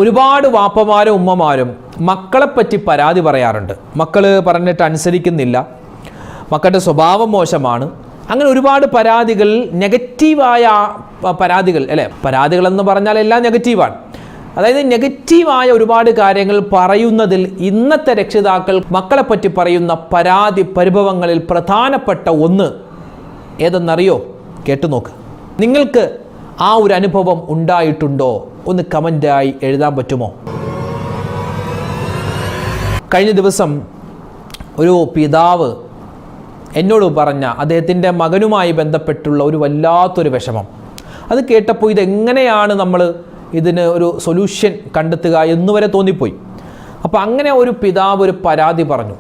ഒരുപാട് വാപ്പമാരും ഉമ്മമാരും മക്കളെപ്പറ്റി പരാതി പറയാറുണ്ട്. മക്കൾ പറഞ്ഞിട്ട് അനുസരിക്കുന്നില്ല, മക്കളുടെ സ്വഭാവം മോശമാണ്. അങ്ങനെ ഒരുപാട് പരാതികൾ, നെഗറ്റീവായ പരാതികൾ അല്ലേ. പരാതികളെന്ന് പറഞ്ഞാൽ എല്ലാം നെഗറ്റീവാണ്. അതായത് നെഗറ്റീവായ ഒരുപാട് കാര്യങ്ങൾ പറയുന്നതിൽ ഇന്നത്തെ രക്ഷിതാക്കൾ മക്കളെപ്പറ്റി പറയുന്ന പരാതി പരിഭവങ്ങളിൽ പ്രധാനപ്പെട്ട ഒന്ന് ഏതെന്നറിയോ? കേട്ടു നോക്ക്. നിങ്ങൾക്ക് ആ ഒരു അനുഭവം ഉണ്ടായിട്ടുണ്ടോ? ഒന്ന് കമൻ്റായി എഴുതാൻ പറ്റുമോ? കഴിഞ്ഞ ദിവസം ഒരു പിതാവ് എന്നോട് പറഞ്ഞ അദ്ദേഹത്തിൻ്റെ മകനുമായി ബന്ധപ്പെട്ടുള്ള ഒരു വല്ലാത്തൊരു വിഷമം. അത് കേട്ടപ്പോൾ ഇതെങ്ങനെയാണ് നമ്മൾ ഇതിന് ഒരു സൊല്യൂഷൻ കണ്ടെത്തുക എന്നുവരെ തോന്നിപ്പോയി. അപ്പോൾ അങ്ങനെ ഒരു പിതാവ് ഒരു പരാതി പറഞ്ഞു.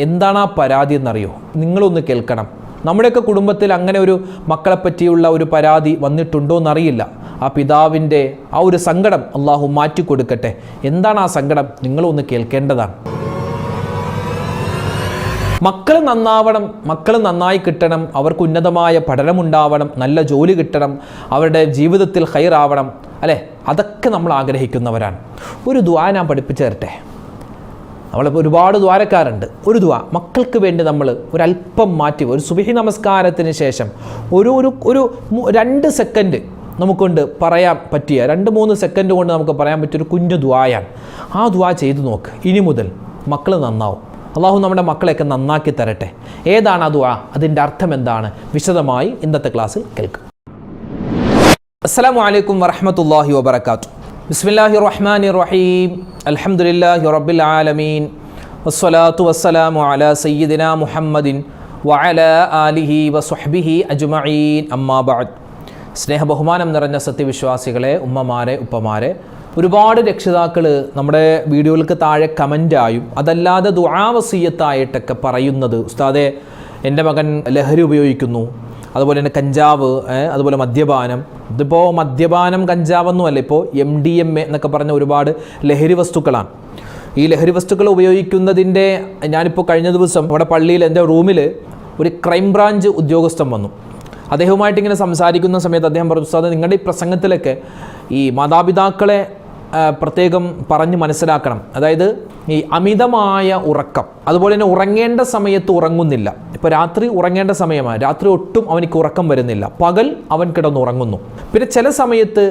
എന്താണ് ആ പരാതി എന്നറിയോ? നിങ്ങളൊന്ന് കേൾക്കണം. നമ്മുടെയൊക്കെ കുടുംബത്തിൽ അങ്ങനെ ഒരു മക്കളെ പറ്റിയുള്ള ഒരു പരാതി വന്നിട്ടുണ്ടോ എന്നറിയില്ല. ആ പിതാവിൻ്റെ ആ ഒരു സങ്കടം അള്ളാഹു മാറ്റിക്കൊടുക്കട്ടെ. എന്താണ് ആ സങ്കടം? നിങ്ങളൊന്ന് കേൾക്കേണ്ടതാണ്. മക്കൾ നന്നാവണം, മക്കൾ നന്നായി കിട്ടണം, അവർക്ക് ഉന്നതമായ പഠനമുണ്ടാവണം, നല്ല ജോലി കിട്ടണം, അവരുടെ ജീവിതത്തിൽ ഖൈറാവണം അല്ലേ? അതൊക്കെ നമ്മൾ ആഗ്രഹിക്കുന്നവരാണ്. ഒരു ദുആ ഞാൻ പഠിപ്പിച്ചു തരട്ടെ. നമ്മളിപ്പോൾ ഒരുപാട് ദ്വാരക്കാരുണ്ട്. ഒരു ദുആ മക്കൾക്ക് വേണ്ടി നമ്മൾ ഒരല്പം മാറ്റി, ഒരു സുബഹി നമസ്കാരത്തിന് ശേഷം ഒരു 2 സെക്കൻഡ് നമുക്കൊണ്ട് പറയാൻ പറ്റിയ, 2-3 സെക്കൻഡ് കൊണ്ട് നമുക്ക് പറയാൻ പറ്റിയൊരു കുഞ്ഞു ദുആയാണ്. ആ ദുആ ചെയ്തു നോക്ക്. ഇനി മുതൽ മക്കൾ നന്നാവും. അള്ളാഹു നമ്മുടെ മക്കളെയൊക്കെ നന്നാക്കി തരട്ടെ. ഏതാണ് ആ ദുആ? അതിൻ്റെ അർത്ഥം എന്താണ്? വിശദമായി ഇന്നത്തെ ക്ലാസ്സിൽ കേൾക്കാം. അസ്സലാമു അലൈക്കും വറഹ്മത്തുള്ളാഹി വബറകാതുഹു. ബിസ്മില്ലാഹിർ റഹ്മാനിർ റഹീം. അൽഹംദുലില്ലാഹി റബ്ബിൽ ആലമീൻ. വസ്സലാത്തു വസ്സലാമു അലാ സയ്യിദിനാ മുഹമ്മദിൻ വഅലാ ആലിഹി വസ്വഹ്ബിഹി അജ്മഈൻ. അമ്മാ ബഅദ്. സ്നേഹ ബഹുമാനം നിറഞ്ഞ സത്യവിശ്വാസികളെ, ഉമ്മമാരെ, ഉപ്പമാരെ, ഒരുപാട് രക്ഷിതാക്കൾ നമ്മുടെ വീഡിയോകൾക്ക് താഴെ കമൻ്റായും അതല്ലാതെ ദുആ വസിയ്യത്തായിട്ടൊക്കെ പറയുന്നത്, ഉസ്താദേ എൻ്റെ മകൻ ലഹരി ഉപയോഗിക്കുന്നു, അതുപോലെ തന്നെ കഞ്ചാവ്, അതുപോലെ മദ്യപാനം. ഇതിപ്പോൾ മദ്യപാനം കഞ്ചാവൊന്നുമല്ല, ഇപ്പോൾ MDMA എന്നൊക്കെ പറഞ്ഞ ഒരുപാട് ലഹരി വസ്തുക്കളാണ്. ഈ ലഹരി വസ്തുക്കൾ ഉപയോഗിക്കുന്നതിൻ്റെ, ഞാനിപ്പോൾ കഴിഞ്ഞ ദിവസം അവിടെ പള്ളിയിൽ എൻ്റെ റൂമിൽ ഒരു ക്രൈംബ്രാഞ്ച് ഉദ്യോഗസ്ഥൻ വന്നു. അദ്ദേഹവുമായിട്ട് ഇങ്ങനെ സംസാരിക്കുന്ന സമയത്ത് അദ്ദേഹം പറഞ്ഞു, ഉസ്താദ് നിങ്ങളുടെ ഈ പ്രസംഗത്തിലൊക്കെ ഈ മാതാപിതാക്കളെ പ്രത്യേകം പറഞ്ഞ് മനസ്സിലാക്കണം. അതായത് ഈ അമിതമായ ഉറക്കം, അതുപോലെ തന്നെ ഉറങ്ങേണ്ട സമയത്ത് ഉറങ്ങുന്നില്ല. ഇപ്പോൾ രാത്രി ഉറങ്ങേണ്ട സമയമാണ്, രാത്രി ഒട്ടും അവനിക്ക് ഉറക്കം വരുന്നില്ല, പകൽ അവൻ കിടന്നുറങ്ങുന്നു. പിന്നെ ചില സമയത്ത്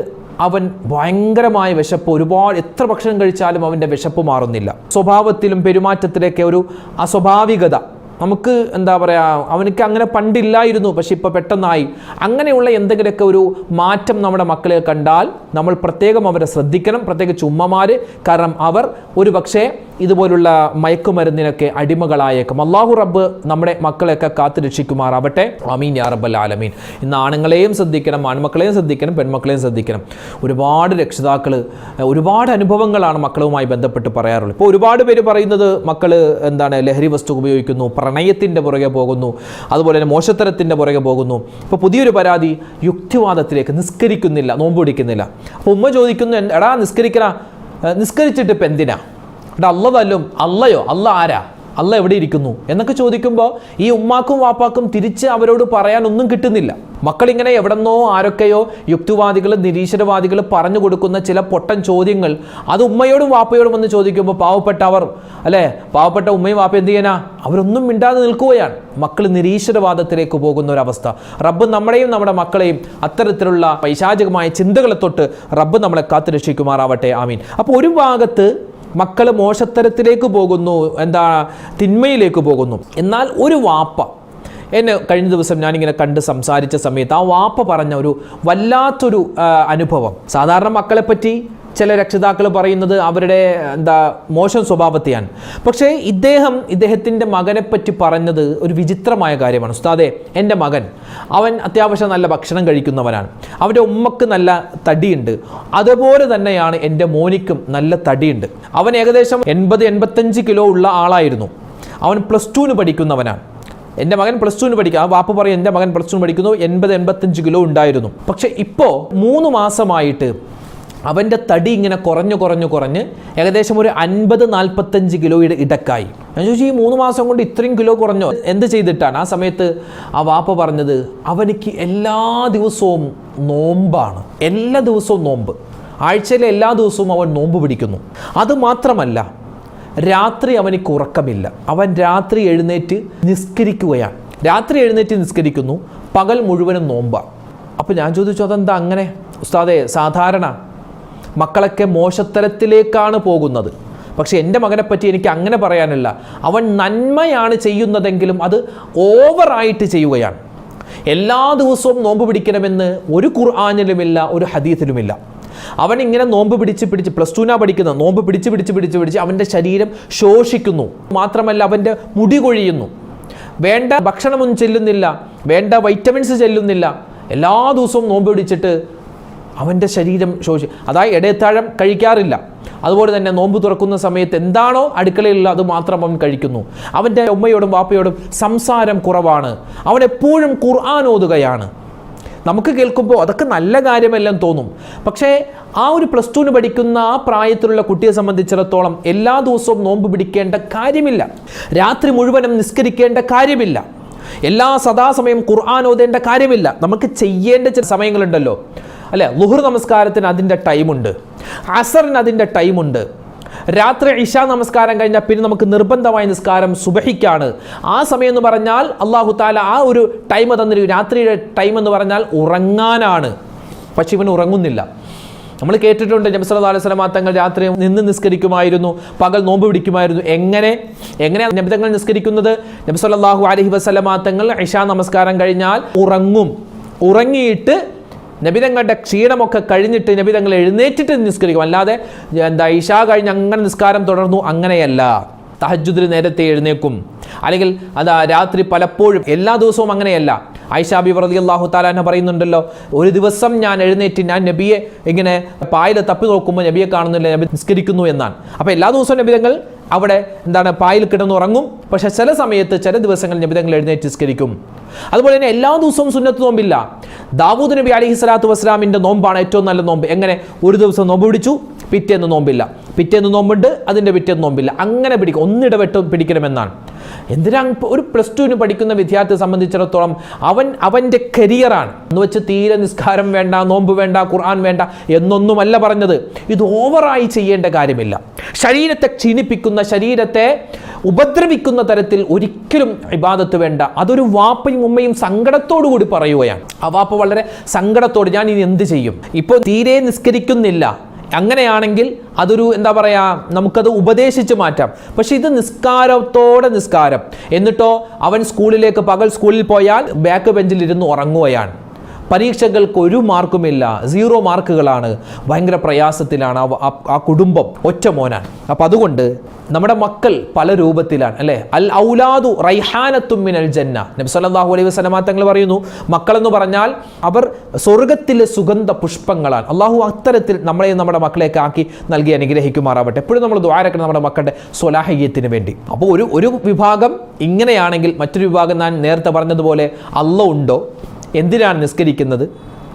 അവൻ ഭയങ്കരമായ വിശപ്പ്, ഒരുപാട് എത്ര ഭക്ഷണം കഴിച്ചാലും അവൻ്റെ വിശപ്പ് മാറുന്നില്ല. സ്വഭാവത്തിലും പെരുമാറ്റത്തിലൊക്കെ ഒരു അസ്വാഭാവികത. നമുക്ക് എന്താ പറയുക, അവനക്ക് അങ്ങനെ പണ്ടില്ലായിരുന്നു, പക്ഷെ ഇപ്പോൾ പെട്ടെന്നായി. അങ്ങനെയുള്ള എന്തെങ്കിലുമൊക്കെ ഒരു മാറ്റം നമ്മുടെ മക്കളെ കണ്ടാൽ നമ്മൾ പ്രത്യേകം അവരെ ശ്രദ്ധിക്കണം, പ്രത്യേകിച്ച് ഉമ്മമാർ. കാരണം അവർ ഒരു പക്ഷേ ഇതുപോലുള്ള മയക്കുമരുന്നിനൊക്കെ അടിമകളായേക്കും. അല്ലാഹു റബ്ബ് നമ്മുടെ മക്കളെയൊക്കെ കാത്തു രക്ഷിക്കുമാറാവട്ടെ. ആമീൻ യാ റബ്ബൽ ആലമീൻ. ഇന്ന് ആണുങ്ങളെയും ശ്രദ്ധിക്കണം, ആൺമക്കളെയും ശ്രദ്ധിക്കണം, പെൺമക്കളെയും ശ്രദ്ധിക്കണം. ഒരുപാട് രക്ഷിതാക്കൾ ഒരുപാട് അനുഭവങ്ങളാണ് മക്കളുമായി ബന്ധപ്പെട്ട് പറയാറുള്ളത്. ഇപ്പോൾ ഒരുപാട് പേര് പറയുന്നത് മക്കൾ എന്താണ് ലഹരി വസ്തു ഉപയോഗിക്കുന്നു, പ്രണയത്തിൻ്റെ പുറകെ പോകുന്നു, അതുപോലെ തന്നെ മോശത്തരത്തിൻ്റെ പുറകെ പോകുന്നു. ഇപ്പോൾ പുതിയൊരു പരാതി, യുക്തിവാദത്തിലേക്ക്, നിസ്കരിക്കുന്നില്ല, നോമ്പ് പിടിക്കുന്നില്ല. അപ്പോൾ ഉമ്മ ചോദിക്കുന്നു, എടാ നിസ്കരിച്ചിട്ട് ഇപ്പം എന്തിനാ? അല്ല തല്ലും. അല്ലയോ? അല്ല ആരാ? അല്ല എവിടെ ഇരിക്കുന്നു എന്നൊക്കെ ചോദിക്കുമ്പോൾ ഈ ഉമ്മാക്കും വാപ്പാക്കും തിരിച്ച് അവരോട് പറയാനൊന്നും കിട്ടുന്നില്ല. മക്കളിങ്ങനെ എവിടെന്നോ ആരൊക്കെയോ യുക്തിവാദികൾ, നിരീശ്വരവാദികൾ പറഞ്ഞു കൊടുക്കുന്ന ചില പൊട്ടൻ ചോദ്യങ്ങൾ അത് ഉമ്മയോടും വാപ്പയോടും വന്ന് ചോദിക്കുമ്പോൾ പാവപ്പെട്ടവർ അല്ലേ, പാവപ്പെട്ട ഉമ്മയും വാപ്പ എന്ത് ചെയ്യാനാ? അവരൊന്നും മിണ്ടാതെ നിൽക്കുകയാണ്. മക്കൾ നിരീശ്വരവാദത്തിലേക്ക് പോകുന്ന ഒരവസ്ഥ. റബ്ബ് നമ്മളെയും നമ്മുടെ മക്കളെയും അത്തരത്തിലുള്ള പൈശാചികമായ ചിന്തകളെ തൊട്ട് റബ്ബ് നമ്മളെ കാത്തു രക്ഷിക്കുമാറാവട്ടെ. ആമീൻ. അപ്പോൾ ഒരു ഭാഗത്ത് മക്കൾ മോശത്തരത്തിലേക്ക് പോകുന്നു, തിന്മയിലേക്ക് പോകുന്നു. എന്നാൽ ഒരു വാപ്പ, എന്നെ കഴിഞ്ഞ ദിവസം ഞാനിങ്ങനെ കണ്ട് സംസാരിച്ച സമയത്ത് ആ വാപ്പ പറഞ്ഞ ഒരു വല്ലാത്തൊരു അനുഭവം. സാധാരണ മക്കളെപ്പറ്റി ചില രക്ഷിതാക്കൾ പറയുന്നത് അവരുടെ മോശം സ്വഭാവത്തെയാണ്. പക്ഷേ ഇദ്ദേഹത്തിൻ്റെ മകനെപ്പറ്റി പറഞ്ഞത് ഒരു വിചിത്രമായ കാര്യമാണ്. ഉസ്താദേ, എൻ്റെ മകൻ അവൻ അത്യാവശ്യം നല്ല ഭക്ഷണം കഴിക്കുന്നവനാണ്, അവൻ്റെ ഉമ്മക്ക് നല്ല തടിയുണ്ട്, അതുപോലെ തന്നെയാണ് എൻ്റെ മോനിക്കും നല്ല തടിയുണ്ട്. അവൻ ഏകദേശം 80-85 കിലോ ഉള്ള ആളായിരുന്നു. അവൻ +2 പഠിക്കുന്നവനാണ്. എൻ്റെ മകൻ +2 പഠിക്കുക. ആ വാപ്പ പറയും എൻ്റെ മകൻ +2 പഠിക്കുന്നു, 80-85 കിലോ ഉണ്ടായിരുന്നു. പക്ഷേ ഇപ്പോൾ 3 മാസമായിട്ട് അവൻ്റെ തടി ഇങ്ങനെ കുറഞ്ഞ് ഏകദേശം ഒരു 50-45 കിലോയുടെ ഇടക്കായി. ഞാൻ ചോദിച്ചു, ഈ 3 മാസം കൊണ്ട് ഇത്രയും കിലോ കുറഞ്ഞോ? എന്ത് ചെയ്തിട്ടാണ്? ആ സമയത്ത് ആ വാപ്പ പറഞ്ഞത്, അവനിക്ക് എല്ലാ ദിവസവും നോമ്പാണ്, എല്ലാ ദിവസവും നോമ്പ്. ആഴ്ചയിലെ എല്ലാ ദിവസവും അവൻ നോമ്പ് പിടിക്കുന്നു. അതുമാത്രമല്ല, രാത്രി അവനിക്ക് ഉറക്കമില്ല. അവൻ രാത്രി എഴുന്നേറ്റ് നിസ്കരിക്കുകയാണ്. രാത്രി എഴുന്നേറ്റ് നിസ്കരിക്കുന്നു, പകൽ മുഴുവനും നോമ്പാണ്. അപ്പോൾ ഞാൻ ചോദിച്ചു, അതെന്താ അങ്ങനെ ഉസ്താദേ? സാധാരണ മക്കളൊക്കെ മോശത്തരത്തിലേക്കാണ് പോകുന്നത്. പക്ഷേ എൻ്റെ മകനെപ്പറ്റി എനിക്ക് അങ്ങനെ പറയാനില്ല. അവൻ നന്മയാണ് ചെയ്യുന്നതെങ്കിലും അത് ഓവറായിട്ട് ചെയ്യുകയാണ്. എല്ലാ ദിവസവും നോമ്പ് പിടിക്കണമെന്ന് ഒരു ഖുർആനിലുമില്ല, ഒരു ഹദീസിലുമില്ല. അവൻ ഇങ്ങനെ നോമ്പ് പിടിച്ച് +2 പഠിക്കുന്ന നോമ്പ് പിടിച്ച് അവൻ്റെ ശരീരം ശോഷിക്കുന്നു. മാത്രമല്ല അവൻ്റെ മുടി കൊഴിയുന്നു. വേണ്ട ഭക്ഷണമൊന്നും ചെല്ലുന്നില്ല, വേണ്ട വൈറ്റമിൻസ് ചെല്ലുന്നില്ല. എല്ലാ ദിവസവും നോമ്പ് പിടിച്ചിട്ട് അവൻ്റെ ശരീരം അതായത് ഇടയത്താഴം കഴിക്കാറില്ല. അതുപോലെ തന്നെ നോമ്പ് തുറക്കുന്ന സമയത്ത് എന്താണോ അടുക്കളയിലുള്ള അത് മാത്രം അവൻ കഴിക്കുന്നു. അവൻ്റെ ഉമ്മയോടും വാപ്പയോടും സംസാരം കുറവാണ്. അവൻ എപ്പോഴും ഖുർആൻ ഓതുകയാണ്. നമുക്ക് കേൾക്കുമ്പോൾ അതൊക്കെ നല്ല കാര്യമെല്ലാം തോന്നും. പക്ഷേ ആ ഒരു +2 പഠിക്കുന്ന ആ പ്രായത്തിലുള്ള കുട്ടിയെ സംബന്ധിച്ചിടത്തോളം എല്ലാ ദിവസവും നോമ്പ് പിടിക്കേണ്ട കാര്യമില്ല, രാത്രി മുഴുവനും നിസ്കരിക്കേണ്ട കാര്യമില്ല, സദാസമയം ഖുർആൻ ഓതേണ്ട കാര്യമില്ല. നമുക്ക് ചെയ്യേണ്ട ചില സമയങ്ങളുണ്ടല്ലോ, അല്ലെ? ളുഹർ നമസ്കാരത്തിന് അതിൻ്റെ ടൈമുണ്ട്, അസറിന് അതിൻ്റെ ടൈമുണ്ട്. രാത്രി ഇശാ നമസ്കാരം കഴിഞ്ഞാൽ പിന്നെ നമുക്ക് നിർബന്ധമായ നിസ്കാരം സുബഹിക്കാണ്. ആ സമയം എന്ന് പറഞ്ഞാൽ അല്ലാഹു തആല ആ ഒരു ടൈം തന്നിരിക്കും. രാത്രിയുടെ ടൈം എന്ന് പറഞ്ഞാൽ ഉറങ്ങാനാണ്. പക്ഷെ ഇവൻ ഉറങ്ങുന്നില്ല. നമ്മൾ കേട്ടിട്ടുണ്ട് നബി സല്ലല്ലാഹു അലൈഹി വസല്ലം തങ്ങൾ രാത്രി നിന്ന് നിസ്കരിക്കുമായിരുന്നു, പകൽ നോമ്പ് പിടിക്കുമായിരുന്നു. എങ്ങനെയാണ് നബി തങ്ങൾ നിസ്കരിക്കുന്നത്? നബി സല്ലല്ലാഹു അലൈഹി വസല്ലം തങ്ങൾ ഇശാ നമസ്കാരം കഴിഞ്ഞാൽ ഉറങ്ങിയിട്ട് നബിതങ്ങളുടെ ക്ഷീണമൊക്കെ കഴിഞ്ഞിട്ട് നബിതങ്ങൾ എഴുന്നേറ്റിട്ട് നിസ്കരിക്കും. അല്ലാതെ ഇശാ കഴിഞ്ഞ് അങ്ങനെ നിസ്കാരം തുടർന്നു, അങ്ങനെയല്ല. തഹജ്ജുദിൽ നേരത്തെ എഴുന്നേക്കും, അല്ലെങ്കിൽ രാത്രി പലപ്പോഴും, എല്ലാ ദിവസവും അങ്ങനെയല്ല. ആയിഷ ബിബി റളിയല്ലാഹു തആല അൻഹ പറയുന്നുണ്ടല്ലോ, ഒരു ദിവസം ഞാൻ എഴുന്നേറ്റ് ഞാൻ നബിയെ ഇങ്ങനെ പായിൽ തപ്പി നോക്കുമ്പോൾ നബിയെ കാണുന്നില്ല, നബി നിസ്കരിക്കുന്നു എന്നാണ്. അപ്പോൾ എല്ലാ ദിവസവും നബിതങ്ങൾ അവിടെ പായിൽ കിടന്നുറങ്ങും. പക്ഷെ ചില സമയത്ത് ചില ദിവസങ്ങളിൽ നബിതങ്ങൾ എഴുന്നേറ്റ് നിസ്കരിക്കും. അതുപോലെ തന്നെ എല്ലാ ദിവസവും സുന്നത്ത് നോമ്പില്ല. ദാവൂദ് നബി അലൈഹി സ്വലാത്തു വസ്സലാമിൻ്റെ നോമ്പാണ് ഏറ്റവും നല്ല നോമ്പ്. എങ്ങനെ? ഒരു ദിവസം നോമ്പ് പിടിച്ചു, പിറ്റേന്ന് നോമ്പില്ല, പിറ്റേന്ന് നോമ്പുണ്ട്, അതിൻ്റെ പിറ്റേന്ന് നോമ്പില്ല, അങ്ങനെ പിടിക്കും. ഒന്നിടവിട്ട് പിടിക്കണമെന്നാണ്. എന്തിനാണ്? ഒരു +2 പഠിക്കുന്ന വിദ്യാർത്ഥിയെ സംബന്ധിച്ചിടത്തോളം അവൻ്റെ കരിയറാണ് എന്ന് വെച്ച് തീരെ നിസ്കാരം വേണ്ട, നോമ്പ് വേണ്ട, ഖുർആൻ വേണ്ട എന്നൊന്നുമല്ല പറഞ്ഞത്. ഇത് ഓവറായി ചെയ്യേണ്ട കാര്യമില്ല. ശരീരത്തെ ക്ഷീണിപ്പിക്കുന്ന, ശരീരത്തെ ഉപദ്രവിക്കുന്ന തരത്തിൽ ഒരിക്കലും ഇബാദത്ത് വേണ്ട. അതൊരു വാപ്പയും ഉമ്മയും സങ്കടത്തോടു കൂടി പറയുകയാണ്. ആ വാപ്പ വളരെ സങ്കടത്തോട്, ഞാൻ ഇനി എന്ത് ചെയ്യും, ഇപ്പോൾ തീരെ നിസ്കരിക്കുന്നില്ല. അങ്ങനെയാണെങ്കിൽ അതൊരു നമുക്കത് ഉപദേശിച്ച് മാറ്റാം. പക്ഷെ ഇത് നിസ്കാരം. എന്നിട്ടോ അവൻ പകൽ സ്കൂളിൽ പോയാൽ ബാക്ക് ബെഞ്ചിൽ ഇരുന്ന് ഉറങ്ങുകയാണ്. പരീക്ഷകൾക്ക് 1 മാർക്കുമില്ല, 0 മാർക്കുകളാണ്. ഭയങ്കര പ്രയാസത്തിലാണ് ആ കുടുംബം. ഒറ്റ മോനാണ്. അപ്പം അതുകൊണ്ട് നമ്മുടെ മക്കൾ പല രൂപത്തിലാണ്, അല്ലേ? അൽ ഔലാദു റൈഹാനത്തും മിനൽ ജന്ന. നബി സല്ലല്ലാഹു അലൈഹി വസല്ലം തങ്ങൾ പറയുന്നു, മക്കളെന്ന് പറഞ്ഞാൽ അവർ സ്വർഗത്തിലെ സുഗന്ധ പുഷ്പങ്ങളാണ്. അള്ളാഹു അത്തരത്തിൽ നമ്മളെയും നമ്മുടെ മക്കളെയൊക്കെ ആക്കി നൽകി അനുഗ്രഹിക്കുമാറാവട്ടെ. എപ്പോഴും നമ്മൾ ദുആ ചെയ്യണം നമ്മുടെ മക്കളുടെ സ്വലാഹിയത്തിന് വേണ്ടി. അപ്പോൾ ഒരു വിഭാഗം ഇങ്ങനെയാണെങ്കിൽ, മറ്റൊരു വിഭാഗം ഞാൻ നേരത്തെ പറഞ്ഞതുപോലെ അല്ലാഹ് ഉണ്ടോ, എന്തിനാണ് നിസ്കരിക്കുന്നത്,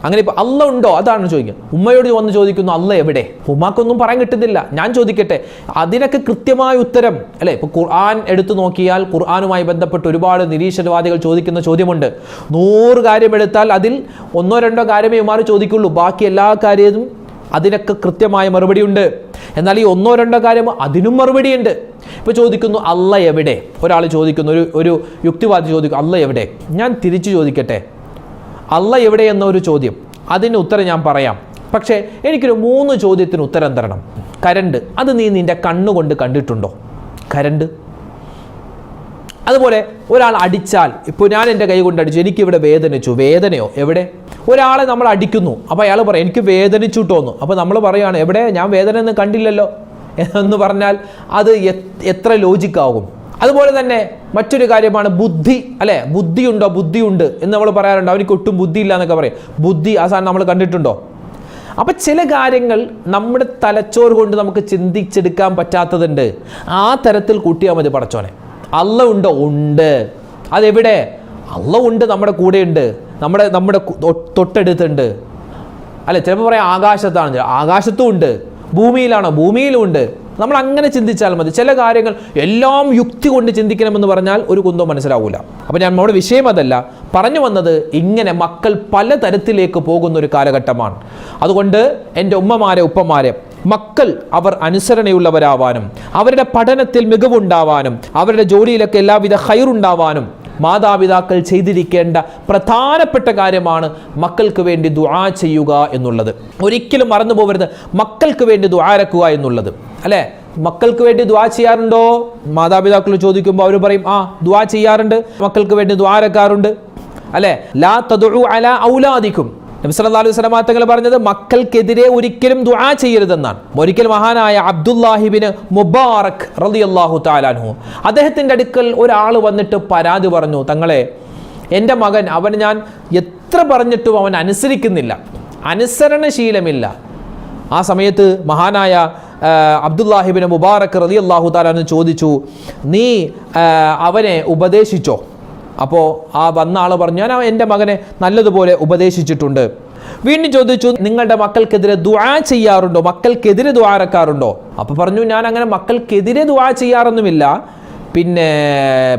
അങ്ങനെ ഇപ്പോൾ അല്ലാഹ് ഉണ്ടോ അതാണ് ചോദിക്കുക. ഉമ്മയോട് വന്ന് ചോദിക്കുന്നു, അല്ലാഹ് എവിടെ? ഉമ്മാക്കൊന്നും പറയാൻ കിട്ടുന്നില്ല. ഞാൻ ചോദിക്കട്ടെ, അതിനൊക്കെ കൃത്യമായ ഉത്തരം, അല്ലേ? ഇപ്പോൾ ഖുർആൻ എടുത്തു നോക്കിയാൽ ഖുർആനുമായി ബന്ധപ്പെട്ട് ഒരുപാട് നിരീശ്വരവാദികൾ ചോദിക്കുന്ന ചോദ്യമുണ്ട്. 100 കാര്യം എടുത്താൽ അതിൽ 1-2 കാര്യമേ ഉമ്മാർ ചോദിക്കുള്ളൂ. ബാക്കി എല്ലാ കാര്യവും അതിനൊക്കെ കൃത്യമായ മറുപടിയുണ്ട്. എന്നാൽ ഈ 1-2 കാര്യം അതിനും മറുപടിയുണ്ട്. ഇപ്പോൾ ചോദിക്കുന്നു, അല്ലാഹ് എവിടെ? ഒരാൾ ചോദിക്കുന്നു, ഒരു യുക്തിവാദി ചോദിക്കും, അല്ലാഹ് എവിടെ? ഞാൻ തിരിച്ചു ചോദിക്കട്ടെ, അല്ലാഹ് എവിടെ എന്നൊരു ചോദ്യം, അതിന് ഉത്തരം ഞാൻ പറയാം. പക്ഷേ എനിക്കൊരു 3 ചോദ്യത്തിന് ഉത്തരം തരണം. കരണ്ട്, അത് നീ നിൻ്റെ കണ്ണുകൊണ്ട് കണ്ടിട്ടുണ്ടോ? കരണ്ട്. അതുപോലെ ഒരാൾ അടിച്ചാൽ, ഇപ്പോൾ ഞാൻ എൻ്റെ കൈ കൊണ്ട് അടിച്ചു, എനിക്കിവിടെ വേദനിച്ചു. വേദനയോ? എവിടെ? ഒരാളെ നമ്മൾ അടിക്കുന്നു, അപ്പോൾ അയാൾ പറയും എനിക്ക് വേദനിച്ചു തോന്നുന്നു. അപ്പോൾ നമ്മൾ പറയുകയാണ്, എവിടെ? ഞാൻ വേദന ഒന്നും കണ്ടില്ലല്ലോ എന്ന് പറഞ്ഞാൽ അത് എത്ര ലോജിക്കാവും? അതുപോലെ തന്നെ മറ്റൊരു കാര്യമാണ് ബുദ്ധി, അല്ലേ? ബുദ്ധിയുണ്ടോ? ബുദ്ധിയുണ്ട് എന്ന് നമ്മൾ പറയാറുണ്ട്. അവർക്ക് ഒട്ടും ബുദ്ധിയില്ല എന്നൊക്കെ പറയും. ബുദ്ധി ആ സാധനം നമ്മൾ കണ്ടിട്ടുണ്ടോ? അപ്പം ചില കാര്യങ്ങൾ നമ്മുടെ തലച്ചോറ് കൊണ്ട് നമുക്ക് ചിന്തിച്ചെടുക്കാൻ പറ്റാത്തതുണ്ട്. ആ തരത്തിൽ കൂട്ടിയാൽ മതി പടച്ചോനെ. അല്ലാഹ് ഉണ്ടോ? ഉണ്ട്. അതെവിടെ? അല്ലാഹ് ഉണ്ട്, നമ്മുടെ കൂടെയുണ്ട്, നമ്മുടെ തൊട്ടടുത്തുണ്ട്, അല്ലെ? ചിലപ്പോൾ പറയാം ആകാശത്താണ്, ആകാശത്തും ഉണ്ട്. ഭൂമിയിലാണോ? ഭൂമിയിലും ഉണ്ട്. നമ്മൾ അങ്ങനെ ചിന്തിച്ചാൽ മതി. ചില കാര്യങ്ങൾ എല്ലാം യുക്തി കൊണ്ട് ചിന്തിക്കണമെന്ന് പറഞ്ഞാൽ ഒരു കുന്തവും മനസ്സിലാവില്ല. അപ്പോൾ നമ്മുടെ വിഷയം അതല്ല. പറഞ്ഞു വന്നത് ഇങ്ങനെ മക്കൾ പലതരത്തിലേക്ക് പോകുന്ന ഒരു കാലഘട്ടമാണ്. അതുകൊണ്ട് എൻ്റെ ഉമ്മമാരെ ഉപ്പമാരെ, മക്കൾ അവർ അനുസരണയുള്ളവരാവാനും അവരുടെ പഠനത്തിൽ മികവുണ്ടാവാനും അവരുടെ ജോലിയിലൊക്കെ എല്ലാവിധ ഖൈറുണ്ടാവാനും മാതാപിതാക്കൾ ചെയ്തിരിക്കേണ്ട പ്രധാനപ്പെട്ട കാര്യമാണ് മക്കൾക്ക് വേണ്ടി ദുആ ചെയ്യുക എന്നുള്ളത്. ഒരിക്കലും മറന്നു പോകരുത് മക്കൾക്ക് വേണ്ടി ദുആരക്കുക എന്നുള്ളത്. അല്ലേ, മക്കൾക്ക് വേണ്ടി ദുആ ചെയ്യാറുണ്ടോ? മാതാപിതാക്കൾ ചോദിക്കുമ്പോൾ അവർ പറയും ദുആ ചെയ്യാറുണ്ട്, മക്കൾക്ക് വേണ്ടി ദുആരക്കാറുണ്ട്. അല്ലേ, ലാ തദ്ഉ അലാ ഔലാദിക്കും. നബി സല്ലല്ലാഹു അലൈഹി വസല്ലം തങ്ങൾ പറഞ്ഞത് മക്കൾക്കെതിരെ ഒരിക്കലും ദുആ ചെയ്യരുതെന്നാണ്. ഒരിക്കൽ മഹാനായ അബ്ദുല്ലാഹി ഇബ്നു മുബാറക് റളിയല്ലാഹു തആല അൻഹു അദ്ദേഹത്തിൻ്റെ അടുക്കൽ ഒരാൾ വന്നിട്ട് പരാതി പറഞ്ഞു, തങ്ങളെ, എൻ്റെ മകൻ അവൻ ഞാൻ എത്ര പറഞ്ഞിട്ടും അവൻ അനുസരിക്കുന്നില്ല, അനുസരണശീലമില്ല. ആ സമയത്ത് മഹാനായ അബ്ദുല്ലാഹി ഇബ്നു മുബാറക് റളിയല്ലാഹു തആല അൻഹു ചോദിച്ചു, നീ അവനെ ഉപദേശിച്ചോ? അപ്പോൾ ആ വന്ന ആൾ പറഞ്ഞു, ഞാൻ എൻ്റെ മകനെ നല്ലതുപോലെ ഉപദേശിച്ചിട്ടുണ്ട്. വീണ്ടും ചോദിച്ചു, നിങ്ങളുടെ മക്കൾക്കെതിരെ ദുആ ചെയ്യാറുണ്ടോ? മക്കൾക്കെതിരെ ദുആരക്കാറുണ്ടോ? അപ്പോൾ പറഞ്ഞു, ഞാൻ അങ്ങനെ മക്കൾക്കെതിരെ ദുആ ചെയ്യാറൊന്നുമില്ല.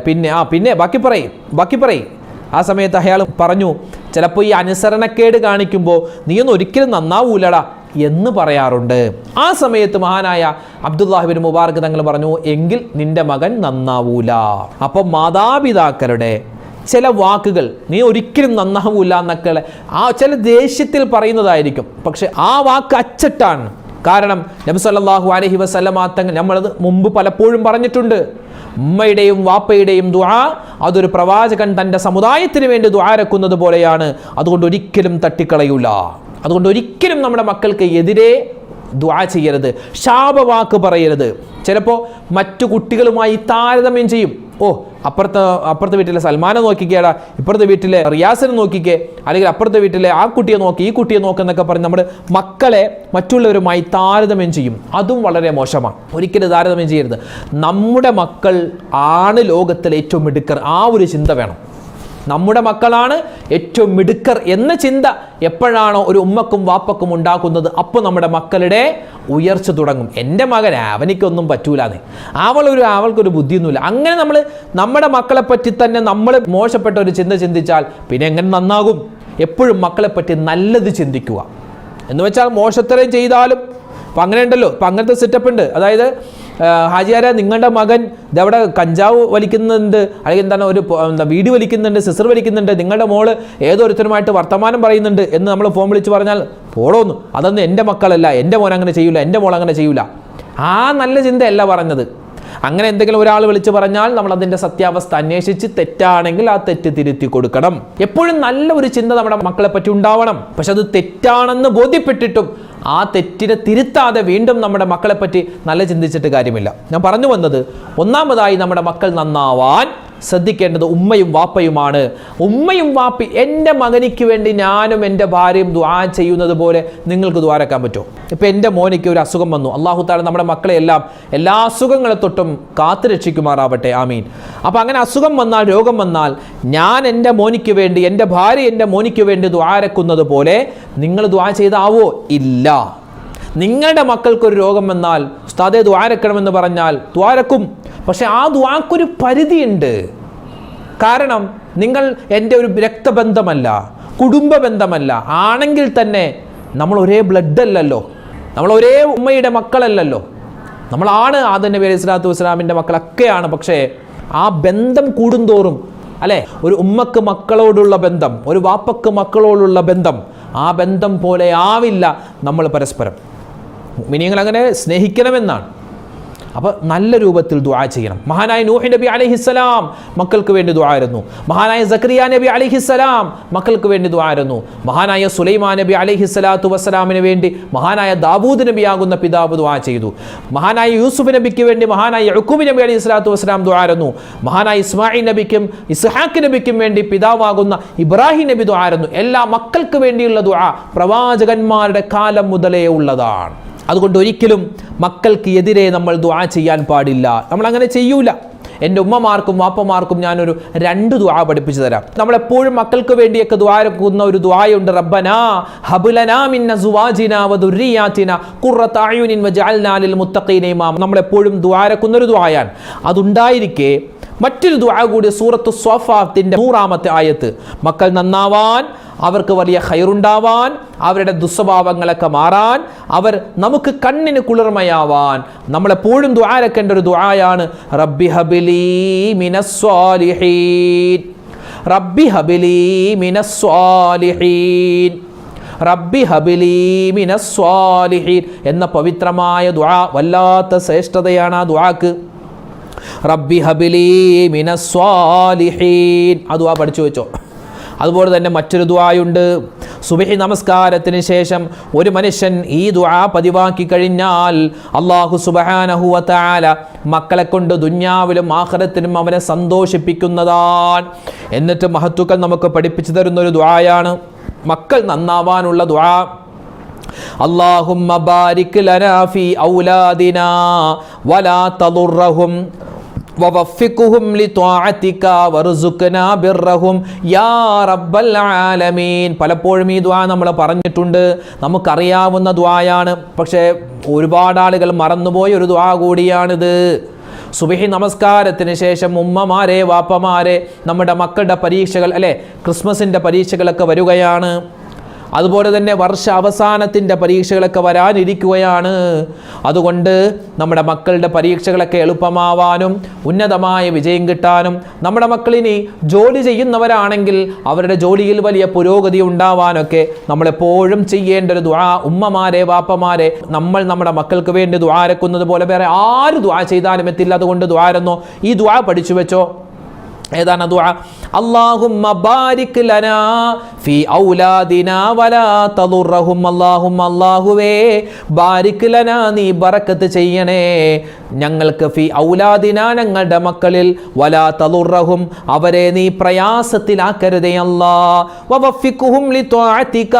പിന്നെ ബാക്കി പറയും. ആ സമയത്ത് അയാൾ പറഞ്ഞു, ചിലപ്പോൾ ഈ അനുസരണക്കേട് കാണിക്കുമ്പോൾ നീയൊന്നും ഒരിക്കലും നന്നാവൂലടാ എന്ന് പറയാറുണ്ട്. ആ സമയത്ത് മഹാനായ അബ്ദുല്ലാഹി ഇബ്നു മുബാറക് തങ്ങൾ പറഞ്ഞു, എങ്കിൽ നിന്റെ മകൻ നന്നാവൂല. അപ്പോൾ മാതാപിതാക്കളുടെ ചില വാക്കുകൾ നീ ഒരിക്കലും നന്നാവൂല എന്നൊക്കെ ചില ദേഷ്യത്തിൽ പറയുന്നതായിരിക്കും, പക്ഷെ ആ വാക്ക് അച്ചട്ടാണ്. കാരണം നബി സല്ലല്ലാഹു അലൈഹി വസല്ലം തങ്ങൾ നമ്മളത് മുമ്പ് പലപ്പോഴും പറഞ്ഞിട്ടുണ്ട്, ഉമ്മയുടെയും വാപ്പയുടെയും ദുആ അതൊരു പ്രവാചകൻ തൻ്റെ സമുദായത്തിന് വേണ്ടി ദുആരക്കുന്നത് പോലെയാണ്. അതുകൊണ്ട് ഒരിക്കലും തട്ടിക്കളയൂല. അതുകൊണ്ട് ഒരിക്കലും നമ്മുടെ മക്കൾക്ക് എതിരെ ദുആ ചെയ്യരുത്, ശാപവാക്ക് പറയരുത്. ചിലപ്പോൾ മറ്റു കുട്ടികളുമായി താരതമ്യം ചെയ്യും. അപ്പുറത്തെ വീട്ടിലെ സൽമാനെ നോക്കിക്കേടാ, ഇപ്പുറത്തെ വീട്ടിലെ റിയാസിനെ നോക്കിക്കേ, അല്ലെങ്കിൽ അപ്പുറത്തെ വീട്ടിലെ ആ കുട്ടിയെ നോക്കി, ഈ കുട്ടിയെ നോക്കുന്നൊക്കെ പറഞ്ഞ് നമ്മുടെ മക്കളെ മറ്റുള്ളവരുമായി താരതമ്യം ചെയ്യും. അതും വളരെ മോശമാണ്. ഒരിക്കലും താരതമ്യം ചെയ്യരുത്. നമ്മുടെ മക്കൾ ആണ് ലോകത്തിലെ ഏറ്റവും മിടുക്കർ, ആ ഒരു ചിന്ത വേണം. നമ്മുടെ മക്കളാണ് ഏറ്റവും മിടുക്കർ എന്ന ചിന്ത എപ്പോഴാണോ ഒരു ഉമ്മക്കും വാപ്പക്കും ഉണ്ടാക്കുന്നത്, അപ്പോൾ നമ്മുടെ മക്കളുടെ ഉയർച്ച തുടങ്ങും. എൻ്റെ മകൻ അവനിക്കൊന്നും പറ്റൂലാന്ന്, അവൾക്കൊരു ബുദ്ധിയൊന്നുമില്ല. അങ്ങനെ നമ്മൾ നമ്മുടെ മക്കളെ പറ്റി തന്നെ നമ്മൾ മോശപ്പെട്ട ഒരു ചിന്ത ചിന്തിച്ചാൽ പിന്നെ എങ്ങനെ നന്നാകും? എപ്പോഴും മക്കളെപ്പറ്റി നല്ലത് ചിന്തിക്കുക. എന്ന് വെച്ചാൽ മോശത്തരം ചെയ്താലും ഇപ്പം അങ്ങനെ ഉണ്ടല്ലോ, ഇപ്പം അങ്ങനത്തെ സെറ്റപ്പ് ഉണ്ട്. അതായത് ഹാജിയാരെ, നിങ്ങളുടെ മകൻ ഇതവിടെ കഞ്ചാവ് വലിക്കുന്നുണ്ട്, അല്ലെങ്കിൽ എന്താണ് വീഡിയോ വലിക്കുന്നുണ്ട്, സിസർ വലിക്കുന്നുണ്ട്, നിങ്ങളുടെ മോള് ഏതൊരുത്തരുമായിട്ട് വർത്തമാനം പറയുന്നുണ്ട് എന്ന് നമ്മൾ ഫോൺ വിളിച്ച് പറഞ്ഞാൽ പോടോന്നു, അതൊന്നും എൻ്റെ മക്കളല്ല, എൻ്റെ മോൻ അങ്ങനെ ചെയ്യൂല, എൻ്റെ മോൾ അങ്ങനെ ചെയ്യൂല. ആ നല്ല ചിന്തയല്ല പറഞ്ഞത്. അങ്ങനെ എന്തെങ്കിലും ഒരാൾ വിളിച്ച് പറഞ്ഞാൽ നമ്മൾ അതിൻ്റെ സത്യാവസ്ഥ അന്വേഷിച്ച് തെറ്റാണെങ്കിൽ ആ തെറ്റ് തിരുത്തി കൊടുക്കണം. എപ്പോഴും നല്ല ഒരു ചിന്ത നമ്മുടെ മക്കളെ പറ്റി ഉണ്ടാവണം. പക്ഷെ അത് തെറ്റാണെന്ന് ബോധ്യപ്പെട്ടിട്ടും ആ തെറ്റിനെ തിരുത്താതെ വീണ്ടും നമ്മുടെ മക്കളെ പറ്റി നല്ല ചിന്തിച്ചിട്ട് കാര്യമില്ല. ഞാൻ പറഞ്ഞു വന്നത്, ഒന്നാമതായി നമ്മുടെ മക്കൾ നന്നാവാൻ ശ്രദ്ധിക്കേണ്ടത് ഉമ്മയും വാപ്പയുമാണ്. ഉമ്മയും വാപ്പി, എൻ്റെ മകനിക്ക് വേണ്ടി ഞാനും എൻ്റെ ഭാര്യയും ദുആ ചെയ്യുന്നത് പോലെ നിങ്ങൾക്ക് ദുആരക്കാൻ പറ്റുമോ? ഇപ്പം എൻ്റെ മോനിക്ക് ഒരു അസുഖം വന്നു, അല്ലാഹു തആല നമ്മുടെ മക്കളെ എല്ലാ അസുഖങ്ങളെ തൊട്ടും കാത്തു രക്ഷിക്കുമാറാവട്ടെ, ആമീൻ. അപ്പം അങ്ങനെ അസുഖം വന്നാൽ, രോഗം വന്നാൽ, ഞാൻ എൻ്റെ മോനിക്ക് വേണ്ടി, എൻ്റെ ഭാര്യ എൻ്റെ മോനിക്ക് വേണ്ടി ദുആരക്കുന്നത് പോലെ നിങ്ങൾ ദുആ ചെയ്താവോ? ഇല്ല. നിങ്ങളുടെ മക്കൾക്കൊരു രോഗം വന്നാൽ ഉസ്താദേ ദുആരക്കണമെന്ന് പറഞ്ഞാൽ ദുആരക്കും. പക്ഷെ ആ ദുആക്കൊരു പരിധിയുണ്ട്. കാരണം നിങ്ങൾ എൻ്റെ ഒരു രക്തബന്ധമല്ല, കുടുംബ ബന്ധമല്ല. ആണെങ്കിൽ തന്നെ നമ്മൾ ഒരേ ബ്ലഡ് അല്ലല്ലോ, നമ്മൾ ഒരേ ഉമ്മയുടെ മക്കളല്ലല്ലോ. നമ്മളാണ് ആദം നബി അലൈഹി സ്വലാത്തു വസ്സലാമിൻ്റെ മക്കളൊക്കെയാണ്. പക്ഷേ ആ ബന്ധം കൂടുന്തോറും, അല്ലേ, ഒരു ഉമ്മക്ക് മക്കളോടുള്ള ബന്ധം, ഒരു വാപ്പക്ക് മക്കളോടുള്ള ബന്ധം, ആ ബന്ധം പോലെ ആവില്ല നമ്മൾ പരസ്പരം. മുഅ്മിനീങ്ങൾ അങ്ങനെ സ്നേഹിക്കണമെന്നാണ്. അപ്പോൾ നല്ല രൂപത്തിൽ ദുആ ചെയ്യണം. മഹാനായ നൂഹ് നബി അലൈഹിസ്സലാം മക്കൾക്ക് വേണ്ടി ദുആയിരുന്നു. മഹാനായ സക്കരിയ നബി അലൈഹിസ്സലാം മക്കൾക്ക് വേണ്ടി ദുആയിരുന്നു. മഹാനായ സുലൈമാൻ നബി അലൈഹിസ്സലാത്തു വസ്സലാമിന് വേണ്ടി മഹാനായ ദാവൂദ് നബിയാകുന്ന പിതാവ് ദുആ ചെയ്തു. മഹാനായ യൂസുഫ് നബിക്ക് വേണ്ടി മഹാനായ യഅ്കൂബ് നബി അലൈഹിസ്സലാത്തു വസ്സലാം ദുആയിരുന്നു. മഹാനായ ഇസ്മാഈൽ നബിക്കും ഇസ്ഹാഖ് നബിക്കും വേണ്ടി പിതാവാകുന്ന ഇബ്രാഹിം നബി ദുആയിരുന്നു. എല്ലാ മക്കൾക്ക് വേണ്ടിയുള്ള ദുആ പ്രവാചകന്മാരുടെ കാലം മുതലേ ഉള്ളതാണ്. അതുകൊണ്ട് ഒരിക്കലും മക്കൾക്ക് എതിരെ നമ്മൾ ദുആ ചെയ്യാൻ പാടില്ല. നമ്മൾ അങ്ങനെ ചെയ്യൂല. എൻ്റെ ഉമ്മമാർക്കും വാപ്പമാർക്കും ഞാനൊരു 2 ദുആ പഠിപ്പിച്ചു തരാം. നമ്മളെപ്പോഴും മക്കൾക്ക് വേണ്ടിയൊക്കെ ദുആരക്കുന്ന ഒരു ദുആയുണ്ട്. റബ്ബനാ ഹബ് ലനാ മിൻ അസ്വാജിനാ വദുർരിയാതിനാ ഖുർറത അയുനിൻ വജഅൽനാ ലിൽ മുത്തഖീന ഇമാമ. നമ്മളെപ്പോഴും ദുആരക്കുന്ന ഒരു ദുആയാണ്. അതുണ്ടായിരിക്കെ മറ്റൊരു ദുആ കൂടി സൂറത്തു സ്വാഫാത്തിന്റെ 100-ാമത്തെ ആയത്ത്. മക്കൾ നന്നാവാൻ, അവർക്ക് വലിയ ഖൈറുണ്ടാവാൻ, അവരുടെ ദുസ്വഭാവങ്ങളൊക്കെ മാറാൻ, അവർ നമുക്ക് കണ്ണിന് കുളിർമയാവാൻ നമ്മളെപ്പോഴും ദുആരക്കേണ്ട ഒരു ദുആയാണ് റബ്ബി ഹബിലി മിനസ്സാലിഹീൻ, റബ്ബി ഹബിലി മിനസ്സാലിഹീൻ, റബ്ബി ഹബിലി മിനസ്സാലിഹീൻ എന്ന പവിത്രമായ ദുആ. വല്ലാത്ത ശ്രേഷ്ഠതയാണ് ആ ദുആക്ക്. റബ്ബി ഹബിലി മിനസ്സാലിഹീൻ ആ ദുആ പഠിച്ചു വെച്ചോ. അതുപോലെ തന്നെ മറ്റൊരു ദുആയുണ്ട്. സുബ്ഹി നമസ്കാരത്തിന് ശേഷം ഒരു മനുഷ്യൻ ഈ ദുആ പതിവാക്കി കഴിഞ്ഞാൽ അല്ലാഹു സുബ്ഹാനഹു വ തആല മക്കളെ കൊണ്ട് ദുനിയാവിലും ആഖിറത്തിലും അവനെ സന്തോഷിപ്പിക്കുന്നതാണ്. എന്നിട്ട് മഹത്തുക്കൾ നമുക്ക് പഠിപ്പിച്ചു തരുന്ന ഒരു ദുആയാണ് മക്കൾ നന്നാവാനുള്ള ദുആ. അല്ലാഹുമ്മ ബാരിക് ലനാ ഫീ ഔലാദിനാ വലാ തദുർറഹും വവഫിഖ്ഹും ലിത്വാഅതിക വർസുഖ്നാ ബിർറഹും യാ റബ്ബൽ ആലമീൻ. പലപ്പോഴും ഈ ദുആ നമ്മൾ പറഞ്ഞിട്ടുണ്ട്, നമുക്കറിയാവുന്ന ദുആയാണ്. പക്ഷേ ഒരുപാട് ആളുകൾ മറന്നുപോയ ഒരു ദുആ കൂടിയാണിത്. സുബ്ഹി നമസ്കാരത്തിന് ശേഷം ഉമ്മമാരെ, വാപ്പമാരെ, നമ്മുടെ മക്കളുടെ പരീക്ഷകൾ അല്ലേ, ക്രിസ്മസിൻ്റെ പരീക്ഷകളൊക്കെ വരികയാണ്. അതുപോലെ തന്നെ വർഷ അവസാനത്തിൻ്റെ പരീക്ഷകളൊക്കെ വരാനിരിക്കുകയാണ്. അതുകൊണ്ട് നമ്മുടെ മക്കളുടെ പരീക്ഷകളൊക്കെ എളുപ്പമാവാനും ഉന്നതമായ വിജയം കിട്ടാനും, നമ്മുടെ മക്കളിനി ജോലി ചെയ്യുന്നവരാണെങ്കിൽ അവരുടെ ജോലിയിൽ വലിയ പുരോഗതി ഉണ്ടാവാനൊക്കെ നമ്മളെപ്പോഴും ചെയ്യേണ്ട ഒരു ദുആ. ഉമ്മമാരെ, വാപ്പമാരെ, നമ്മൾ നമ്മുടെ മക്കൾക്ക് വേണ്ടി ദുആരക്കുന്നത് പോലെ വേറെ ആര് ദുആ ചെയ്താലും എത്തില്ല. അതുകൊണ്ട് ദുആരെന്നോ ഈ ദുആ പഠിച്ചു വെച്ചോ. ഏതാണ് ദുആ? അല്ലാഹുമ്മ ബാരിക് ലനാ ഫീ ഔലാദിനാ വലാ തദുർറഹും. അല്ലാഹുമ്മ അല്ലാഹുവേ ബാരിക് ലനാ നീ ബറക്കത്ത് ചെയ്യണേ ഞങ്ങൾക്ക്, ഫീ ഔലാദിനാ ഞങ്ങളുടെ മക്കളിൽ, വലാ തദുർറഹും അവരെ നീ പ്രയാസത്തിലാക്കരുതേ അല്ലാ, വവഫിഖ്ഹും ലിത്വാഅതിക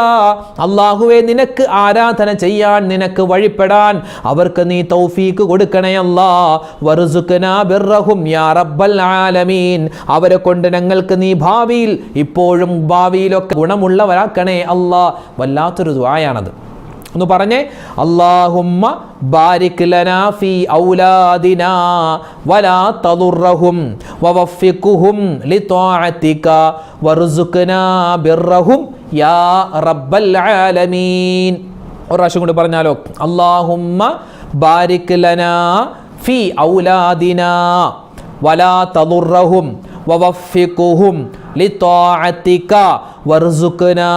അല്ലാഹുവേ നിനക്ക് ആരാധന ചെയ്യാൻ, നിനക്ക് വഴിപ്പെടാൻ അവർക്ക് നീ തൗഫീക്ക് കൊടുക്കണേ അല്ലാ, വർസുഖ്നാ ബിർറഹും യാ റബ്ബൽ ആലമീൻ അവരെ കൊണ്ട് ഞങ്ങൾക്ക് നീ ഭാവിയിൽ, ഇപ്പോഴും ഭാവിയിലൊക്കെ ഗുണമുള്ളവരാക്കണേ അല്ലാ. വല്ലാത്തൊരു ദുആയാണത്. ഒന്ന് പറഞ്ഞേ, അല്ലാഹുമ്മ ബാരിക് ലനാ ഫീ ഔലാദിനാ വലാ തദുർറഹും വവഫിഖ്ഹും ലിത്വാഅതിക വർസുഖ്നാ ബിർറഹും യാ റബ്ബൽ ആലമീൻ. ഒരു പ്രാവശ്യം കൂടി പറഞ്ഞാലോ, അല്ലാഹുമ്മ ബാരിക് ലനാ ഫീ ഔലാദിനാ വലാ തദുർറഹും വവഫിഖ്ഹും ലിത്വാഅതിക വർസുഖ്നാ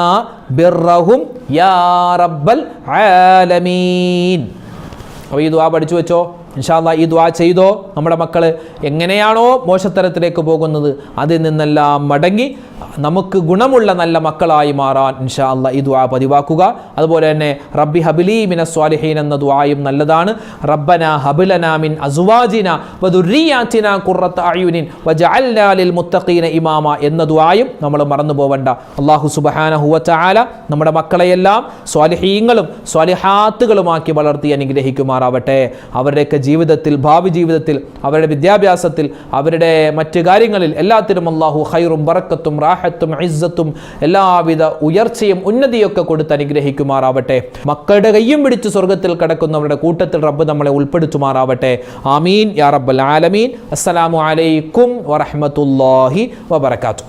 ബിർറഹും യാ റബ്ബൽ ആലമീൻ. അപ്പോൾ ഈ ദുആ പഠിച്ചു വെച്ചോ. ഇൻഷാ അല്ലാഹ് ഈ ദുആ ചെയ്തോ. നമ്മുടെ മക്കൾ എങ്ങനെയാണോ മോശത്തരത്തിലേക്ക് പോകുന്നത് അതിൽ നിന്നെല്ലാം മടങ്ങി നമുക്ക് ഗുണമുള്ള നല്ല മക്കളായി മാറാൻ ഇൻഷാ അല്ലാഹ് ഈ ദുആ പതിവാക്കുക. അതുപോലെ തന്നെ റബ്ബി ഹബിലി മിനസ് സ്വാലിഹീൻ എന്ന ദുആയും നല്ലതാണ്. റബ്ബനാ ഹബ്ലനാ മിൻ അസ്വാജിനാ വദുർരിയാതിനാ ഖുർറത അയുനിൻ വജഅൽനാ ലിൽ മുത്തഖീന ഇമാമ എന്ന ദുആയും നമ്മൾ മറന്നു പോവണ്ട. അല്ലാഹു സുബ്ഹാനഹു വ തആല നമ്മുടെ മക്കളെയെല്ലാം സ്വാലിഹീങ്ങളും സ്വാലിഹാത്തുകളുമാക്കി വളർത്തി അനുഗ്രഹിക്കുമാറാവട്ടെ. അവരുടെയൊക്കെ ജീവിതത്തിൽ, ഭാവി ജീവിതത്തിൽ, അവരുടെ വിദ്യാഭ്യാസത്തിൽ, അവരുടെ മറ്റു കാര്യങ്ങളിൽ എല്ലാത്തിനും അല്ലാഹു ഖൈറും ബറക്കത്തും റാഹത്തും ഇസ്സത്തും എല്ലാവിധ ഉയർച്ചയും ഉന്നതിയൊക്കെ കൊടുത്ത് അനുഗ്രഹിക്കുമാറാവട്ടെ. മക്കളുടെ കയ്യും പിടിച്ച് സ്വർഗത്തിൽ കടക്കുന്നവരുടെ കൂട്ടത്തിൽ റബ്ബ് നമ്മളെ ഉൾപ്പെടുത്തുമാറാവട്ടെ. ആമീൻ യാ റബ്ബൽ ആലമീൻ. അസ്സലാമു അലൈക്കും വറഹ്മത്തുള്ളാഹി വബറകാതുഹു.